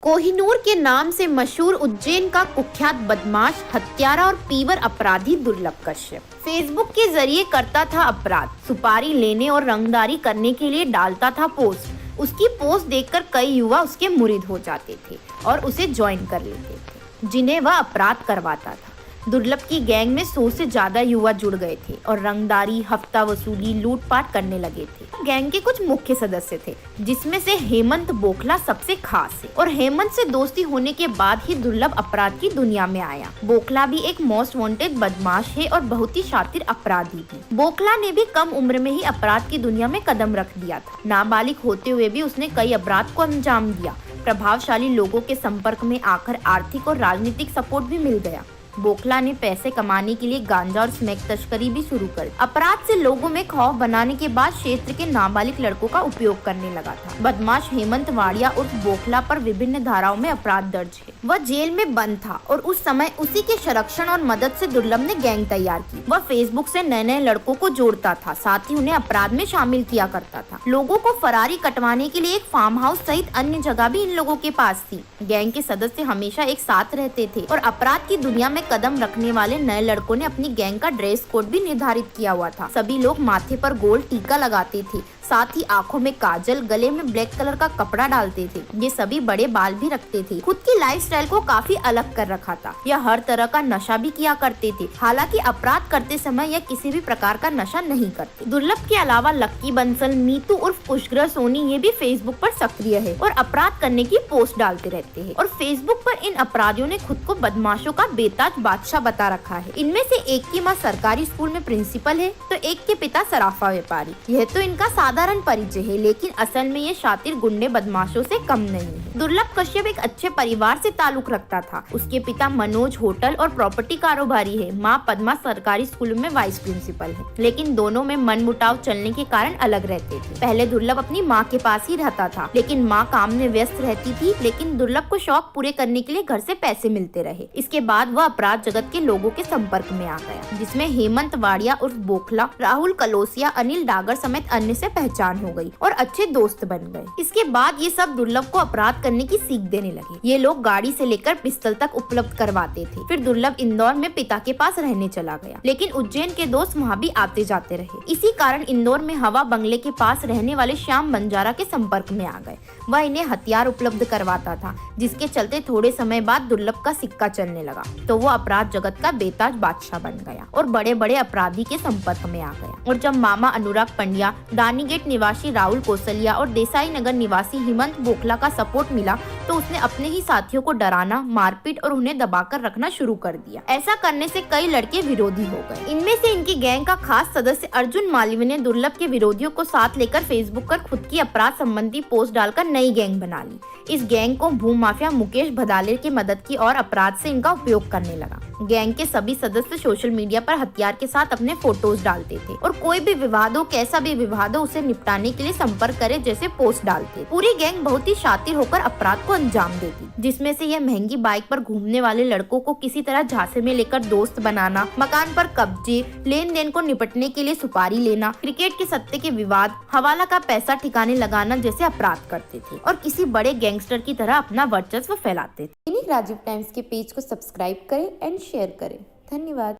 कोहिनूर के नाम से मशहूर उज्जैन का कुख्यात बदमाश, हत्यारा और पीवर अपराधी दुर्लभ कश्यप फेसबुक के जरिए करता था अपराध। सुपारी लेने और रंगदारी करने के लिए डालता था पोस्ट। उसकी पोस्ट देखकर कई युवा उसके मुरीद हो जाते थे और उसे ज्वाइन कर लेते थे, जिन्हें वह अपराध करवाता था। दुर्लभ की गैंग में 100 से ज्यादा युवा जुड़ गए थे और रंगदारी, हफ्ता वसूली, लूटपाट करने लगे थे। गैंग के कुछ मुख्य सदस्य थे, जिसमें से हेमंत बोखला सबसे खास है और हेमंत से दोस्ती होने के बाद ही दुर्लभ अपराध की दुनिया में आया। बोखला भी एक मोस्ट वांटेड बदमाश है और बहुत ही शातिर अपराधी भी। बोखला ने भी कम उम्र में ही अपराध की दुनिया में कदम रख दिया था। नाबालिग होते हुए भी उसने कई अपराध को अंजाम दिया। प्रभावशाली लोगों के संपर्क में आकर आर्थिक और राजनीतिक सपोर्ट भी मिल गया। बोखला ने पैसे कमाने के लिए गांजा और स्मैक तस्करी भी शुरू कर दी। अपराध से लोगों में खौफ बनाने के बाद क्षेत्र के नाबालिग लड़कों का उपयोग करने लगा था। बदमाश हेमंत वाड़िया उर्फ बोखला पर विभिन्न धाराओं में अपराध दर्ज है। वह जेल में बंद था और उस समय उसी के संरक्षण और मदद से दुर्लभ ने गैंग तैयार की। वह फेसबुक से नए नए लड़कों को जोड़ता था, साथ ही उन्हें अपराध में शामिल किया करता था। लोगों को फरारी कटवाने के लिए एक फार्म हाउस सहित अन्य जगह भी इन लोगों के पास थी। गैंग के सदस्य हमेशा एक साथ रहते थे और अपराध की दुनिया में कदम रखने वाले नए लड़कों ने अपनी गैंग का ड्रेस कोड भी निर्धारित किया हुआ था। सभी लोग माथे पर गोल टीका लगाते थे, साथ ही आंखों में काजल, गले में ब्लैक कलर का कपड़ा डालते थे। ये सभी बड़े बाल भी रखते थे। खुद की लाइफस्टाइल को काफी अलग कर रखा था। यह हर तरह का नशा भी किया करते थे। हालांकि अपराध करते समय यह किसी भी प्रकार का नशा नहीं करते। दुर्लभ के अलावा लक्की बंसल, नीतू उर्फ पुष्कर सोनी ये भी फेसबुक पर सक्रिय है और अपराध करने की पोस्ट डालते रहते हैं। और फेसबुक पर इन अपराधियों ने खुद को बदमाशों का बेताज बादशाह बता रखा है। इनमें से एक की माँ सरकारी स्कूल में प्रिंसिपल है तो एक के पिता सराफा व्यापारी। यह तो इनका साधारण परिचय है, लेकिन असल में ये शातिर गुंडे बदमाशों से कम नहीं है। दुर्लभ कश्यप एक अच्छे परिवार से ताल्लुक रखता था। उसके पिता मनोज होटल और प्रॉपर्टी कारोबारी है। माँ पद्मा सरकारी स्कूल में वाइस प्रिंसिपल है, लेकिन दोनों में मनमुटाव चलने के कारण अलग रहते थे। पहले दुर्लभ अपनी माँ के पास ही रहता था, लेकिन माँ काम में व्यस्त रहती थी। लेकिन दुर्लभ को शौक पूरे करने के लिए घर से पैसे मिलते रहे। इसके बाद वह अपराध जगत के लोगों के संपर्क में आ गया, जिसमें हेमंत वाड़िया उर्फ बोखला, राहुल कलोसिया, अनिल डागर समेत अन्य से पहचान हो गई और अच्छे दोस्त बन गए। इसके बाद ये सब दुर्लभ को अपराध करने की सीख देने लगे। ये लोग गाड़ी से लेकर पिस्तौल तक उपलब्ध करवाते थे। फिर दुर्लभ इंदौर में पिता के पास रहने चला गया, लेकिन उज्जैन के दोस्त वहाँ भी आते जाते रहे। इसी कारण इंदौर में हवा बंगले के पास रहने वाले श्याम बंजारा के संपर्क में आ गए। वह इन्हें हथियार उपलब्ध करवाता था, जिसके चलते थोड़े समय बाद दुर्लभ का सिक्का चलने लगा तो वो अपराध जगत का बेताज बादशाह बन गया और बड़े बड़े अपराधी के संपर्क में आ गया। और जब मामा अनुराग पंड्या, दानीगेट निवासी राहुल कौशल्या और देसाई नगर निवासी हेमंत बोखला का सपोर्ट मिला तो उसने अपने ही साथियों को डराना, मारपीट और उन्हें दबाकर रखना शुरू कर दिया। ऐसा करने से कई लड़के विरोधी हो गए। इनमें से इनकी गैंग का खास सदस्य अर्जुन मालवीय ने दुर्लभ के विरोधियों को साथ लेकर फेसबुक पर खुद की अपराध संबंधी पोस्ट डालकर नई गैंग बना ली। इस गैंग को भूमि माफिया मुकेश भदाले की मदद की और अपराध से इनका उपयोग करने लगा। गैंग के सभी सदस्य सोशल मीडिया पर हथियार के साथ अपने फोटोज डालते थे और कोई भी विवाद हो, कैसा भी विवाद हो, उसे निपटाने के लिए संपर्क करे जैसे पोस्ट डालते। पूरी गैंग बहुत ही शातिर होकर अपराध को अंजाम देती, जिसमें से यह महंगी बाइक पर घूमने वाले लड़कों को किसी तरह झांसे में लेकर दोस्त बनाना, मकान पर कब्जे, लेन देन को निपटने के लिए सुपारी लेना, क्रिकेट के सट्टे के विवाद, हवाला का पैसा ठिकाने लगाना जैसे अपराध करते थे और किसी बड़े गैंगस्टर की तरह अपना वर्चस्व फैलाते थे। राजीव टाइम्स के पेज को सब्सक्राइब करें एंड शेयर करें। धन्यवाद।